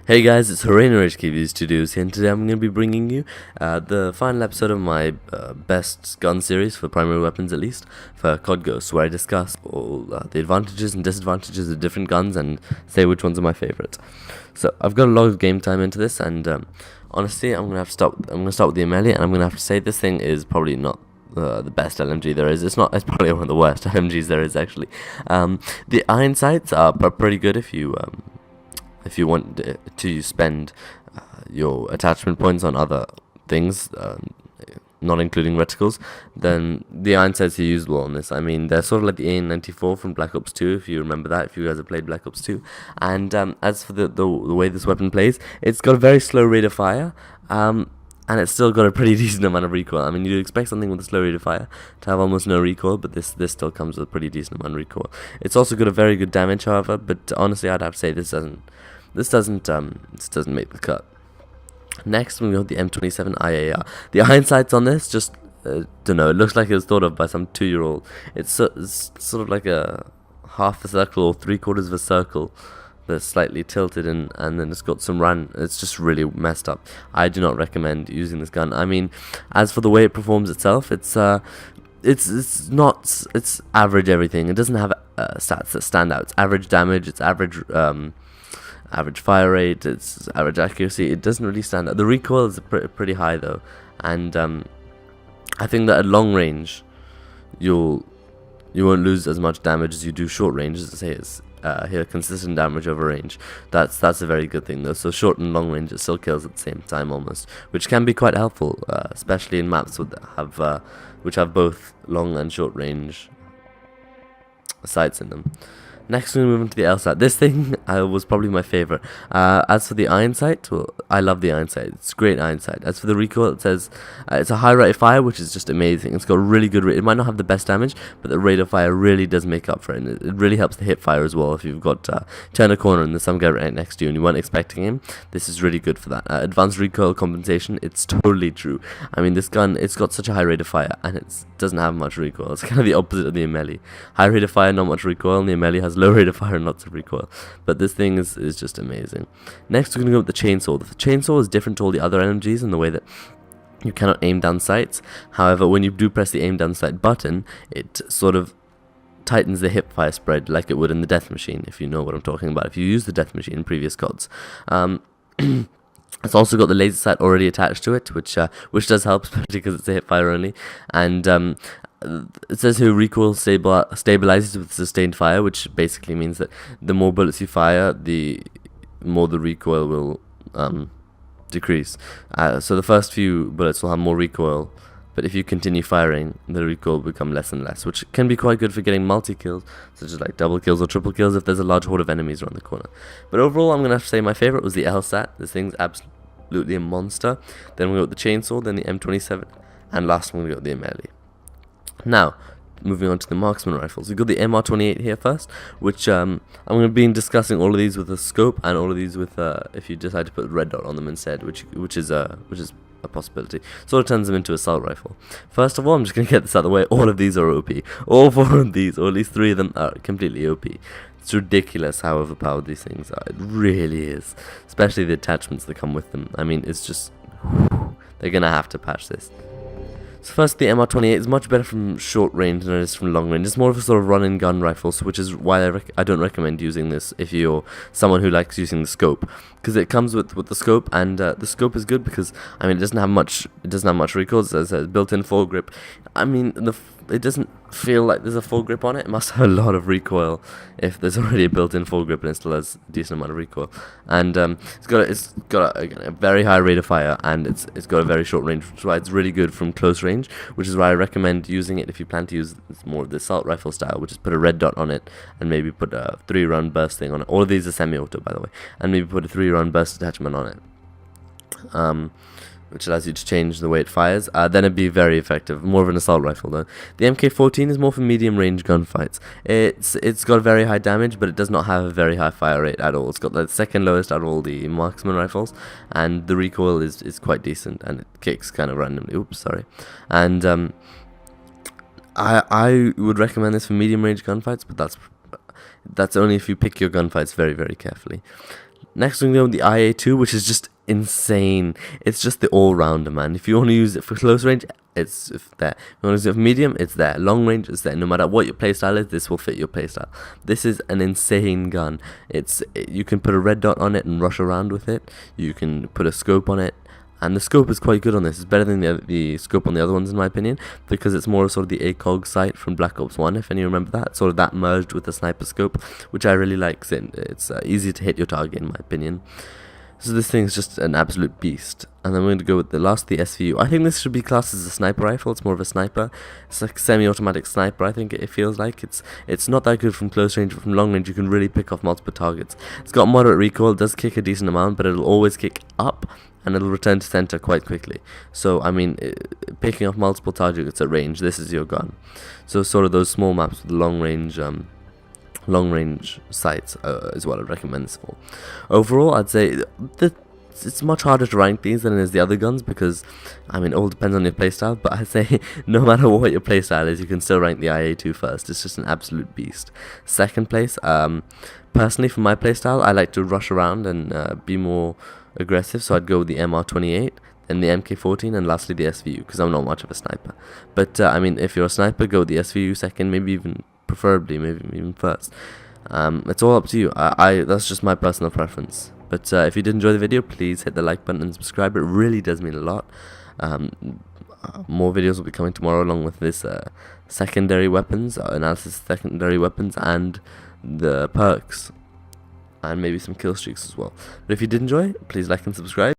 Hey guys, it's Horena HKBstudioss here, and today I'm going to be bringing you the final episode of my best gun series, for primary weapons at least, for CoD Ghosts, where I discuss all the advantages and disadvantages of different guns and say which ones are my favourite. So I've got a lot of game time into this, and honestly, I'm going to start with the Amelie, and I'm going to have to say this thing is probably not the best LMG there is. It's probably one of the worst LMGs there is, actually. The iron sights are pretty good if you want to spend your attachment points on other things, not including reticles, then the iron sights are usable on this. I mean, they're sort of like the AN-94 from Black Ops 2, if you remember that, if you guys have played Black Ops 2. And as for the way this weapon plays, it's got a very slow rate of fire, and it's still got a pretty decent amount of recoil. I mean, you'd expect something with a slow rate of fire to have almost no recoil, but this still comes with a pretty decent amount of recoil. It's also got a very good damage, however, but honestly, I'd have to say this doesn't make the cut. Next, we got the M27 IAR. The iron sights on this just don't know. It looks like it was thought of by some 2-year-old. It's sort of like a half a circle or 3/4 of a circle that's slightly tilted, and then it's got some run. It's just really messed up. I do not recommend using this gun. I mean, as for the way it performs itself, it's average everything. It doesn't have stats that stand out. It's average damage. It's average fire rate, it's average accuracy. It doesn't really stand out. The recoil is pretty high though, and I think that at long range you won't lose as much damage as you do short range. As I say, it's here consistent damage over range. That's a very good thing though. So short and long range, it still kills at the same time almost, which can be quite helpful, especially in maps which have both long and short range sights in them. Next, we move into the LSAT. This thing was probably my favorite. As for the iron sight, well, I love the iron sight. It's great iron sight. As for the recoil, it says it's a high rate of fire, which is just amazing. It's got a really good rate. It might not have the best damage, but the rate of fire really does make up for it. And it really helps the hip fire as well. If you've got turn a corner and there's some guy right next to you and you weren't expecting him, this is really good for that. Advanced recoil compensation, it's totally true. I mean, this gun, it's got such a high rate of fire, and it doesn't have much recoil. It's kind of the opposite of the Amelie. High rate of fire, not much recoil, and the Amelie has low rate of fire and lots of recoil. But this thing is just amazing. Next, we're going to go with the chainsaw. The chainsaw is different to all the other LMGs in the way that you cannot aim down sights. However, when you do press the aim down sight button, it sort of tightens the hip fire spread like it would in the death machine, if you know what I'm talking about, if you use the death machine in previous CoDs. It's also got the laser sight already attached to it, which does help, especially because it's a hip fire only. And it says here recoil stabilizes with sustained fire, which basically means that the more bullets you fire, the more the recoil will decrease. So the first few bullets will have more recoil, but if you continue firing, the recoil will become less and less, which can be quite good for getting multi-kills, such as like double kills or triple kills if there's a large horde of enemies around the corner. But overall, I'm going to have to say my favorite was the LSAT. This thing's absolutely a monster. Then we got the chainsaw, then the M27, and last one we got the Amelie. Now, moving on to the Marksman rifles. We've got the MR28 here first, which I'm going to be discussing all of these with a scope, and all of these with if you decide to put a red dot on them instead, which is a possibility. Sort of turns them into assault rifle. First of all, I'm just going to get this out of the way. All of these are OP. All 4 of these, or at least 3 of them, are completely OP. It's ridiculous how overpowered these things are. It really is. Especially the attachments that come with them. I mean, it's just... they're going to have to patch this. So first, the MR28 is much better from short range than it is from long range. It's more of a sort of run-and-gun rifle, so which is why I don't recommend using this if you're someone who likes using the scope, because it comes with the scope, and the scope is good because, I mean, it doesn't have much recoil. It says built-in foregrip. I mean, it doesn't feel like there's a foregrip on it. It must have a lot of recoil if there's already a built-in foregrip and it still has a decent amount of recoil. And it's got a very high rate of fire, and it's got a very short range, which is why it's really good from close range, which is why I recommend using it if you plan to use more of the assault rifle style, which is put a red dot on it and maybe put a 3-round burst thing on it. All of these are semi-auto, by the way, and maybe put a 3-round burst attachment on it. Which allows you to change the way it fires. Then it'd be very effective. More of an assault rifle though. The MK14 is more for medium range gunfights. It's got very high damage, but it does not have a very high fire rate at all. It's got the second lowest out of all the Marksman rifles, and the recoil is quite decent, and it kicks kind of randomly. Oops, sorry. And I would recommend this for medium range gunfights, but that's only if you pick your gunfights very, very carefully. Next we're going to go with the IA2, which is just insane. It's just the all-rounder, man. If you want to use it for close range, it's there. If you want to use it for medium, it's there. Long range, it's there. No matter what your playstyle is, this will fit your playstyle. This is an insane gun. You can put a red dot on it and rush around with it. You can put a scope on it. And the scope is quite good on this. It's better than the scope on the other ones, in my opinion, because it's more sort of the ACOG sight from Black Ops 1, if any remember that. Sort of that merged with the sniper scope, which I really like. It's easy to hit your target, in my opinion. So this thing is just an absolute beast. And then we're going to go with the SVU. I think this should be classed as a sniper rifle. It's more of a sniper. It's like a semi-automatic sniper, I think it feels like. It's not that good from close range, but from long range you can really pick off multiple targets. It's got moderate recoil. It does kick a decent amount, but it'll always kick up, and it'll return to center quite quickly. So, I mean, picking off multiple targets at range, this is your gun. So sort of those small maps with long range sights is what I'd recommend this for. Overall, I'd say it's much harder to rank these than it is the other guns, because, I mean, it all depends on your playstyle, but I'd say no matter what your playstyle is, you can still rank the IA2 first. It's just an absolute beast. Second place, personally, for my playstyle, I like to rush around and be more aggressive, so I'd go with the MR28, then the MK14, and lastly the SVU, because I'm not much of a sniper. But, I mean, if you're a sniper, go with the SVU second, maybe even preferably, maybe even first. It's all up to you. That's just my personal preference. But if you did enjoy the video, please hit the like button and subscribe. It really does mean a lot. More videos will be coming tomorrow, along with this secondary weapons, analysis of secondary weapons, and the perks, and maybe some kill streaks as well. But if you did enjoy, please like and subscribe.